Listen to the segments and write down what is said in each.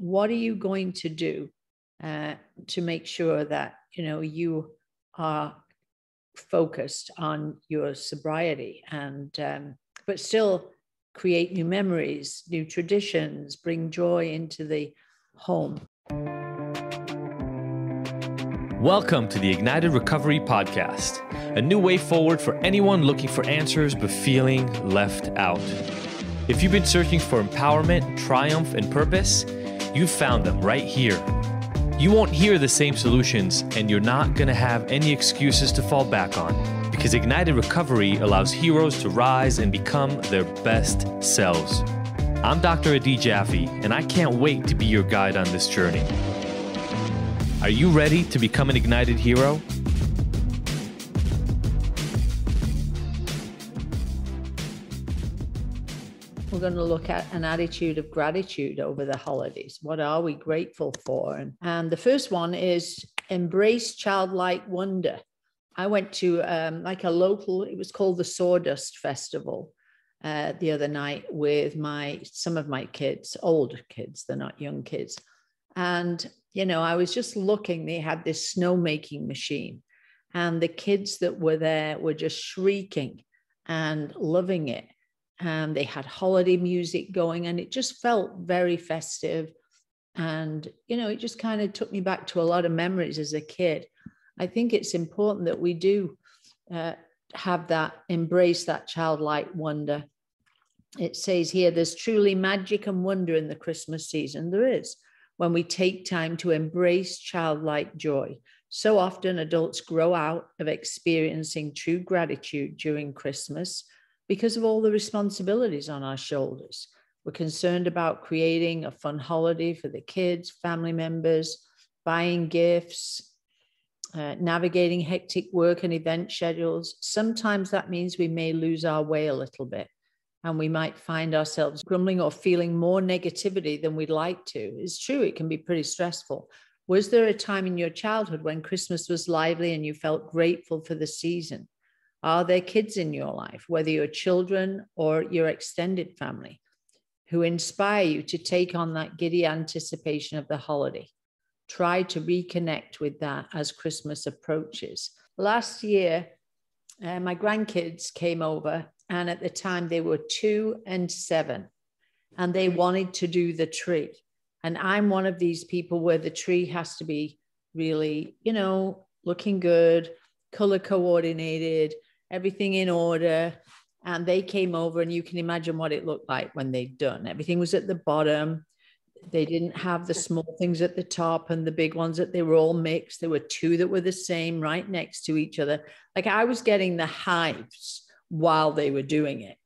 what are you going to do to make sure that, you are focused on your sobriety and, but still create new memories, new traditions, bring joy into the home. Welcome to the Ignited Recovery Podcast, a new way forward for anyone looking for answers but feeling left out. If you've been searching for empowerment, triumph, and purpose, you've found them right here. You won't hear the same solutions, and you're not going to have any excuses to fall back on, because Ignited Recovery allows heroes to rise and become their best selves. I'm Dr. Sophie Jaffe, and I can't wait to be your guide on this journey. Are you ready to become an ignited hero? We're going to look at an attitude of gratitude over the holidays. What are we grateful for? And the first one is embrace childlike wonder. I went to like a local, it was called the Sawdust Festival the other night with some of my kids, older kids, they're not young kids. And, I was just looking, they had this snowmaking machine and the kids that were there were just shrieking and loving it. And they had holiday music going and it just felt very festive. And, it just kind of took me back to a lot of memories as a kid. I think it's important that we do embrace that childlike wonder. It says here, there's truly magic and wonder in the Christmas season. There is, when we take time to embrace childlike joy. So often adults grow out of experiencing true gratitude during Christmas because of all the responsibilities on our shoulders. We're concerned about creating a fun holiday for the kids, family members, buying gifts, navigating hectic work and event schedules. Sometimes that means we may lose our way a little bit and we might find ourselves grumbling or feeling more negativity than we'd like to. It's true, it can be pretty stressful. Was there a time in your childhood when Christmas was lively and you felt grateful for the season? Are there kids in your life, whether your children or your extended family, who inspire you to take on that giddy anticipation of the holiday? Try to reconnect with that as Christmas approaches. Last year, my grandkids came over, and at the time they were 2 and 7, and they wanted to do the tree. And I'm one of these people where the tree has to be really, looking good, color coordinated, everything in order. And they came over and you can imagine what it looked like when they'd done. Everything was at the bottom. They didn't have the small things at the top and the big ones that they were all mixed. There were 2 that were the same right next to each other. Like I was getting the hives while they were doing it.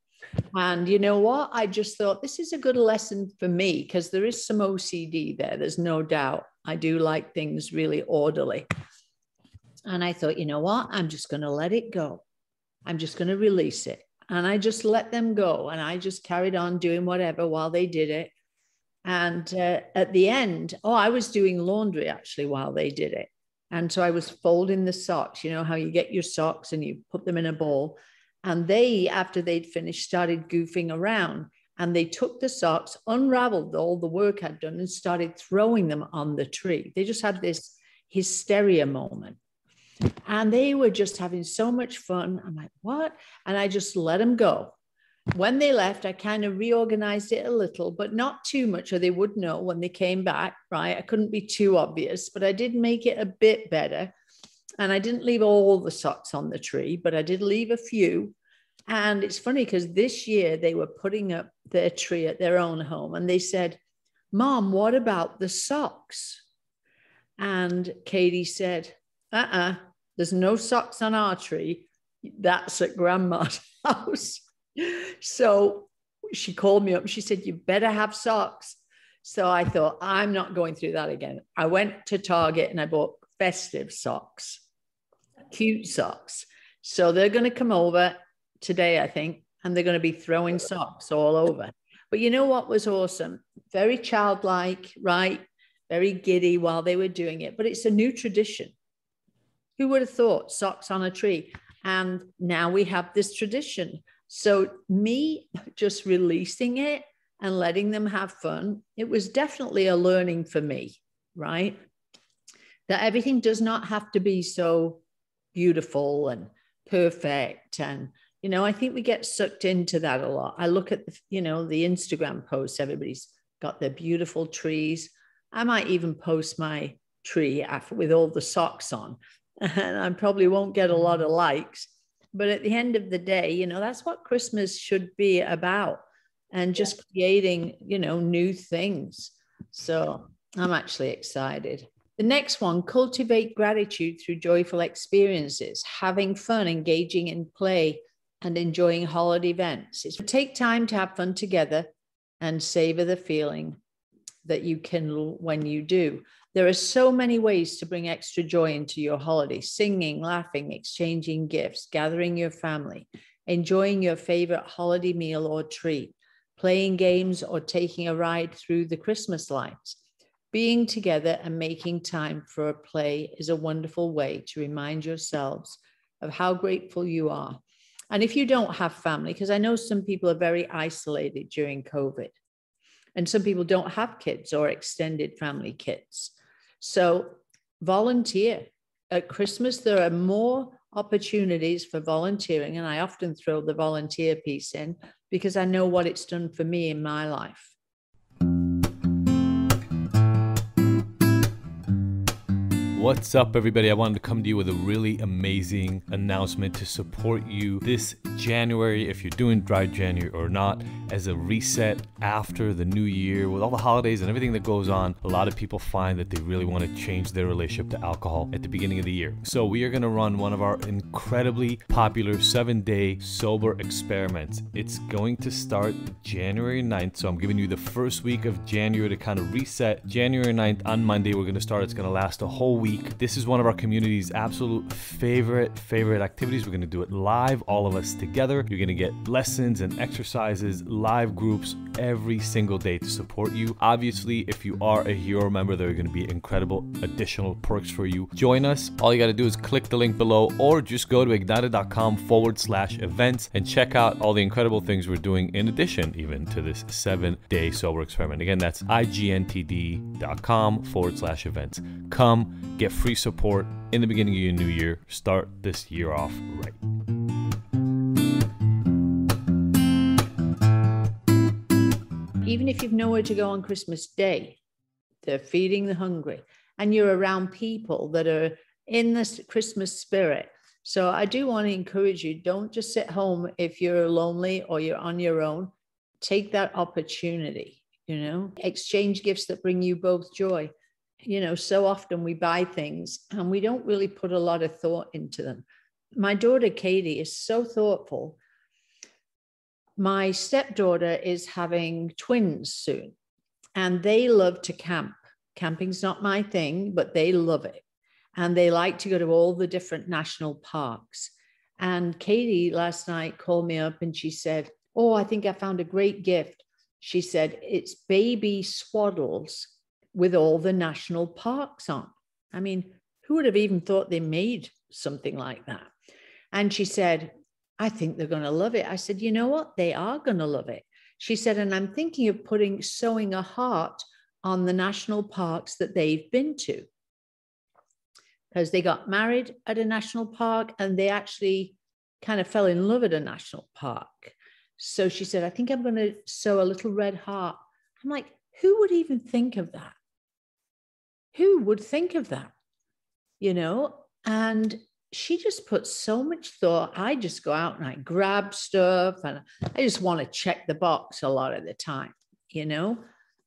And you know what? I just thought this is a good lesson for me because there is some OCD there. There's no doubt. I do like things really orderly. And I thought, you know what? I'm just going to let it go. I'm just going to release it. And I just let them go. And I just carried on doing whatever while they did it. And at the end, I was doing laundry actually while they did it. And so I was folding the socks, how you get your socks and you put them in a bowl. And they, after they'd finished, started goofing around. And they took the socks, unraveled all the work I'd done and started throwing them on the tree. They just had this hysteria moment. And they were just having so much fun. I'm like, what? And I just let them go. When they left, I kind of reorganized it a little, but not too much, or they would know when they came back, right? I couldn't be too obvious, but I did make it a bit better. And I didn't leave all the socks on the tree, but I did leave a few. And it's funny because this year they were putting up their tree at their own home. And they said, Mom, what about the socks? And Katie said, there's no socks on our tree. That's at Grandma's house. So she called me up and she said, you better have socks. So I thought, I'm not going through that again. I went to Target and I bought festive socks, cute socks. So they're going to come over today, I think, and they're going to be throwing socks all over. But you know what was awesome? Very childlike, right? Very giddy while they were doing it. But it's a new tradition. Who would have thought socks on a tree? And now we have this tradition. So me just releasing it and letting them have fun. It was definitely a learning for me, right? That everything does not have to be so beautiful and perfect. And, I think we get sucked into that a lot. I look at, the Instagram posts, everybody's got their beautiful trees. I might even post my tree with all the socks on, and I probably won't get a lot of likes. But at the end of the day, that's what Christmas should be about, and just creating, new things. So I'm actually excited. The next one, cultivate gratitude through joyful experiences, having fun, engaging in play, and enjoying holiday events. It's take time to have fun together and savor the feeling that you kindle when you do. There are so many ways to bring extra joy into your holiday: singing, laughing, exchanging gifts, gathering your family, enjoying your favorite holiday meal or treat, playing games, or taking a ride through the Christmas lights. Being together and making time for a play is a wonderful way to remind yourselves of how grateful you are. And if you don't have family, because I know some people are very isolated during COVID, and some people don't have kids or extended family kids. So volunteer. At Christmas, there are more opportunities for volunteering, and I often throw the volunteer piece in because I know what it's done for me in my life. What's up, everybody? I wanted to come to you with a really amazing announcement to support you this January, if you're doing dry January or not, as a reset after the new year. With all the holidays and everything that goes on, a lot of people find that they really want to change their relationship to alcohol at the beginning of the year. So we are going to run one of our incredibly popular 7-day sober experiments. It's going to start January 9th. So I'm giving you the first week of January to kind of reset. January 9th on Monday, we're going to start. It's going to last a whole week. This is one of our community's absolute favorite activities. We're going to do it live, all of us together. You're going to get lessons and exercises, live groups every single day to support you. Obviously, if you are a hero member, there are going to be incredible additional perks for you. Join us. All you got to do is click the link below, or just go to ignited.com/events and check out all the incredible things we're doing in addition even to this 7-day sober experiment. Again, that's IGNTD.com/events. Come get free support in the beginning of your new year. Start this year off right. Even if you've nowhere to go on Christmas Day, they're feeding the hungry, and you're around people that are in this Christmas spirit. So I do want to encourage you, don't just sit home if you're lonely or you're on your own. Take that opportunity, exchange gifts that bring you both joy. So often we buy things and we don't really put a lot of thought into them. My daughter, Katie, is so thoughtful. My stepdaughter is having twins soon, and they love to camp. Camping's not my thing, but they love it. And they like to go to all the different national parks. And Katie last night called me up and she said, "Oh, I think I found a great gift." She said, "It's baby swaddles with all the national parks on." I mean, who would have even thought they made something like that? And she said, "I think they're going to love it." I said, "You know what? They are going to love it." She said, "And I'm thinking of sewing a heart on the national parks that they've been to." Because they got married at a national park and they actually kind of fell in love at a national park. So she said, "I think I'm going to sew a little red heart." I'm like, who would even think of that? Who would think of that? And she just puts so much thought. I just go out and I grab stuff and I just want to check the box a lot of the time,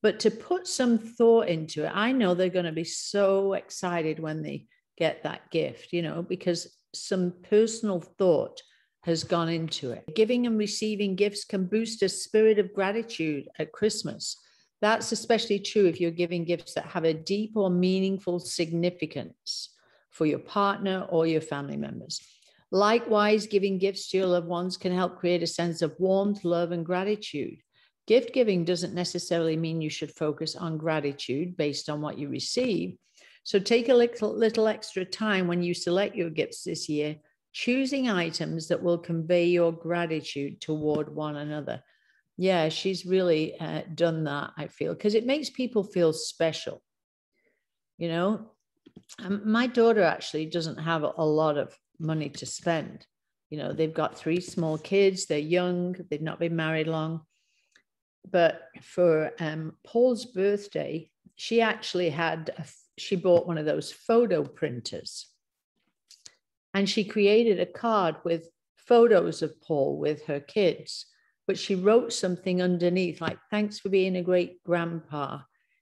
but to put some thought into it, I know they're going to be so excited when they get that gift, because some personal thought has gone into it. Giving and receiving gifts can boost a spirit of gratitude at Christmas. That's especially true if you're giving gifts that have a deep or meaningful significance for your partner or your family members. Likewise, giving gifts to your loved ones can help create a sense of warmth, love, and gratitude. Gift giving doesn't necessarily mean you should focus on gratitude based on what you receive. So take a little extra time when you select your gifts this year, choosing items that will convey your gratitude toward one another. Yeah, she's really done that, I feel, because it makes people feel special. You know, my daughter actually doesn't have a lot of money to spend. You know, they've got 3 small kids. They're young. They've not been married long. But for Paul's birthday, she actually she bought one of those photo printers. And she created a card with photos of Paul with her kids. But she wrote something underneath, like, thanks for being a great grandpa.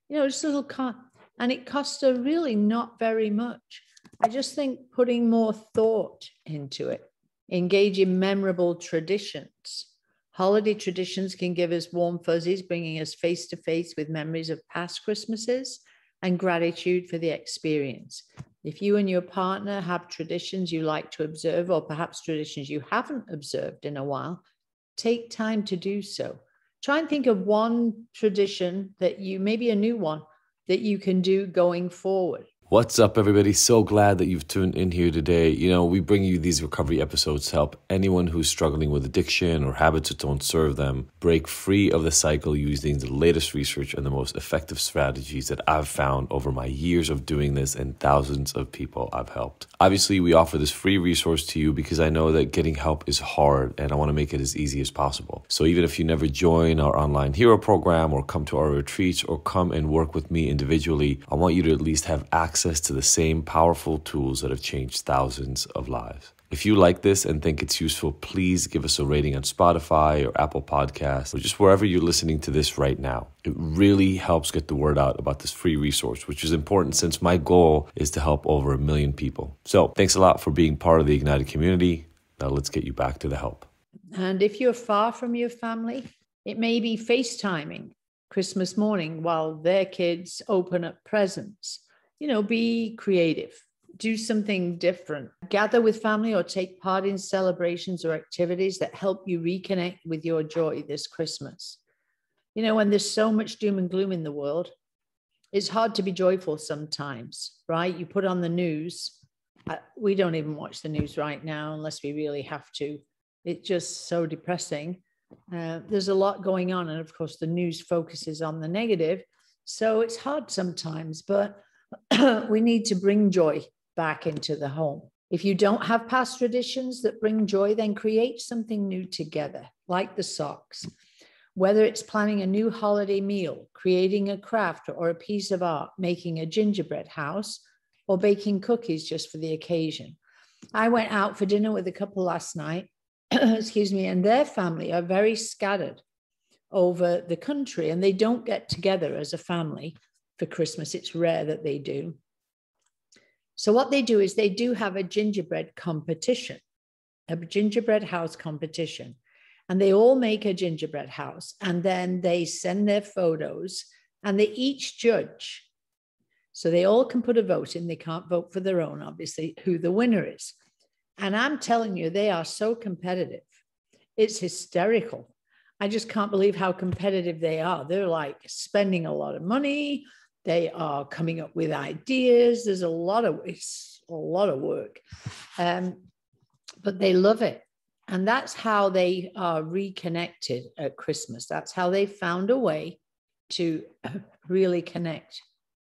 You know, just a little card. And it cost her really not very much. I just think putting more thought into it, engage in memorable traditions. Holiday traditions can give us warm fuzzies, bringing us face to face with memories of past Christmases and gratitude for the experience. If you and your partner have traditions you like to observe, or perhaps traditions you haven't observed in a while, take time to do so. Try and think of one tradition that maybe a new one, that you can do going forward. What's up, everybody? So glad that you've tuned in here today. You know, we bring you these recovery episodes to help anyone who's struggling with addiction or habits that don't serve them break free of the cycle using the latest research and the most effective strategies that I've found over my years of doing this and thousands of people I've helped. Obviously, we offer this free resource to you because I know that getting help is hard and I want to make it as easy as possible. So even if you never join our online hero program or come to our retreats or come and work with me individually, I want you to at least have access to the same powerful tools that have changed thousands of lives. If you like this and think it's useful, please give us a rating on Spotify or Apple Podcasts or just wherever you're listening to this right now. It really helps get the word out about this free resource, which is important since my goal is to help over 1 million people. So thanks a lot for being part of the Ignited community. Now let's get you back to the help. And if you're far from your family, it may be FaceTiming Christmas morning while their kids open up presents. You know, be creative, do something different, gather with family or take part in celebrations or activities that help you reconnect with your joy this Christmas. You know, when there's so much doom and gloom in the world, it's hard to be joyful sometimes, right? You put on the news. We don't even watch the news right now unless we really have to. It's just so depressing. There's a lot going on. And of course, the news focuses on the negative. So it's hard sometimes, but we need to bring joy back into the home. If you don't have past traditions that bring joy, then create something new together, like the socks. Whether it's planning a new holiday meal, creating a craft or a piece of art, making a gingerbread house, or baking cookies just for the occasion. I went out for dinner with a couple last night, and their family are very scattered over the country, and they don't get together as a family for Christmas. It's rare that they do. So what they do is they do have a gingerbread competition, a gingerbread house competition. And they all make a gingerbread house and then they send their photos and they each judge. So they all can put a vote in. They can't vote for their own, obviously, who the winner is. And I'm telling you, they are so competitive. It's hysterical. I just can't believe how competitive they are. They're like spending a lot of money. They are coming up with ideas. There's a lot of work, but they love it. And that's how they are reconnected at Christmas. That's how they found a way to really connect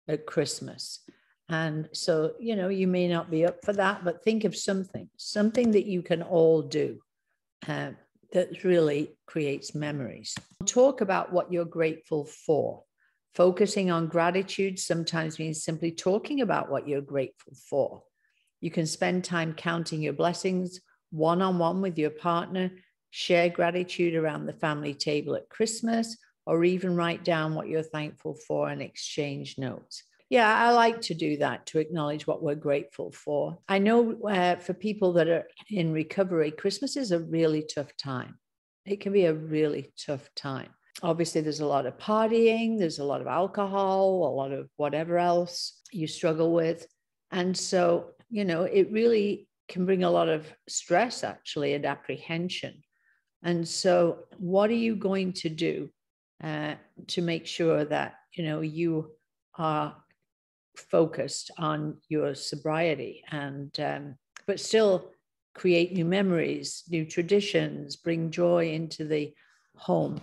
at Christmas. And so, you know, you may not be up for that, but think of something that you can all do that really creates memories. Talk about what you're grateful for. Focusing on gratitude sometimes means simply talking about what you're grateful for. You can spend time counting your blessings one-on-one with your partner, share gratitude around the family table at Christmas, or even write down what you're thankful for and exchange notes. Yeah, I like to do that, to acknowledge what we're grateful for. I know for people that are in recovery, Christmas is a really tough time. It can be a really tough time. Obviously, there's a lot of partying, there's a lot of alcohol, a lot of whatever else you struggle with. And so, you know, it really can bring a lot of stress, actually, and apprehension. And so what are you going to do to make sure that, you know, you are focused on your sobriety and, but still create new memories, new traditions, bring joy into the home?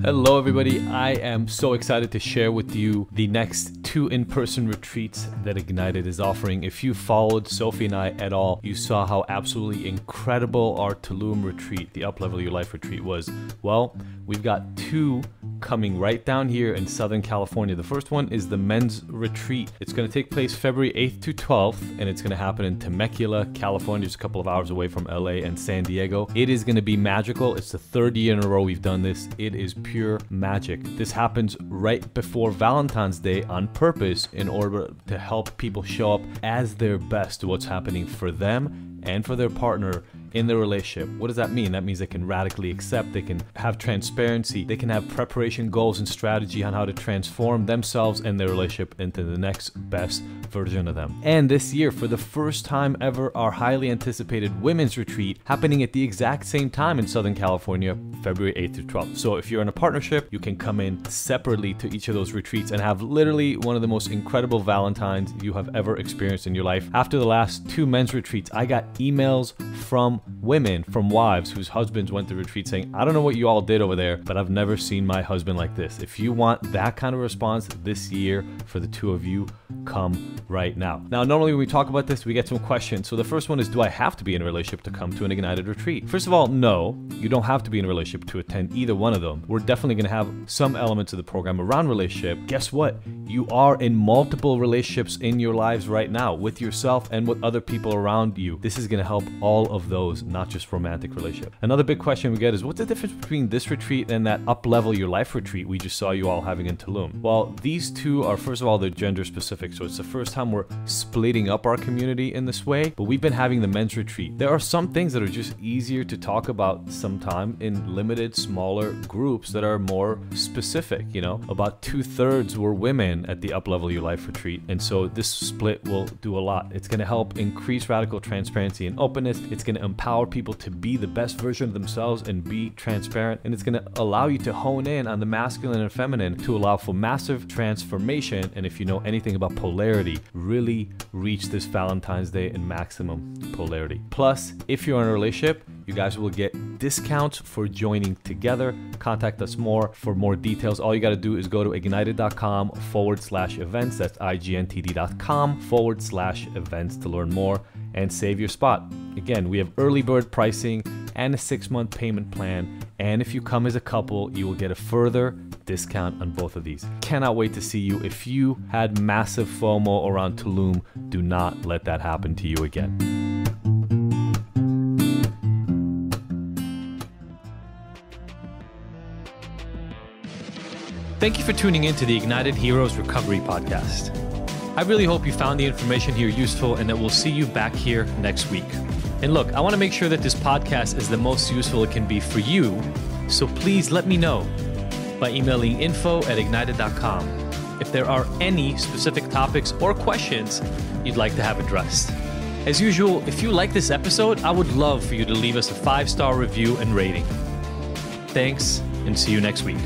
Hello, everybody. I am so excited to share with you the next 2 in-person retreats that Ignited is offering. If you followed Sophie and I at all, you saw how absolutely incredible our Tulum retreat, the Uplevel Your Life retreat was. Well, we've got 2 coming right down here in Southern California. The first one is the men's retreat. It's going to take place February 8th to 12th, and it's going to happen in Temecula, California, just a couple of hours away from LA and San Diego. It is going to be magical. It's the 3rd year in a row we've done this. It is pure magic. This happens right before Valentine's Day on purpose in order to help people show up as their best to what's happening for them and for their partner in their relationship. What does that mean? That means they can radically accept, they can have transparency, they can have preparation, goals, and strategy on how to transform themselves and their relationship into the next best version of them. And this year, for the first time ever, our highly anticipated women's retreat happening at the exact same time in Southern California, February 8th through 12th. So if you're in a partnership, you can come in separately to each of those retreats and have literally one of the most incredible Valentines you have ever experienced in your life. After the last 2 men's retreats, I got emails from women, from wives whose husbands went to retreat saying, I don't know what you all did over there, but I've never seen my husband like this. If you want that kind of response this year for the 2 of you, come right now. Now, normally when we talk about this, we get some questions. So the first one is, do I have to be in a relationship to come to an Ignited retreat? First of all, no, you don't have to be in a relationship to attend either one of them. We're definitely going to have some elements of the program around relationship. Guess what? You are in multiple relationships in your lives right now with yourself and with other people around you. This is going to help all of those, not just romantic relationship. Another big question we get is, what's the difference between this retreat and that Uplevel Your Life retreat we just saw you all having in Tulum? Well, these 2 are, first of all, they're gender specific. So it's the first time we're splitting up our community in this way, but we've been having the men's retreat. There are some things that are just easier to talk about sometime in limited, smaller groups that are more specific. You know, about 2/3 were women at the Uplevel Your Life retreat. And so this split will do a lot. It's going to help increase radical transparency and openness. It's going to empower people to be the best version of themselves and be transparent. And it's going to allow you to hone in on the masculine and feminine to allow for massive transformation. And if you know anything about polarity, really reach this Valentine's Day in maximum polarity. Plus, if you're in a relationship, you guys will get discounts for joining together. Contact us more for more details. All you got to do is go to ignited.com/events. That's IGNTD.com/events to learn more and save your spot. Again, we have early bird pricing and a 6-month payment plan. And if you come as a couple, you will get a further discount on both of these. Cannot wait to see you. If you had massive FOMO around Tulum, do not let that happen to you again. Thank you for tuning in to the Ignited Heroes Recovery Podcast. I really hope you found the information here useful and that we'll see you back here next week. And look, I want to make sure that this podcast is the most useful it can be for you, so please let me know by emailing info@ignited.com if there are any specific topics or questions you'd like to have addressed. As usual, if you like this episode, I would love for you to leave us a 5-star review and rating. Thanks, and see you next week.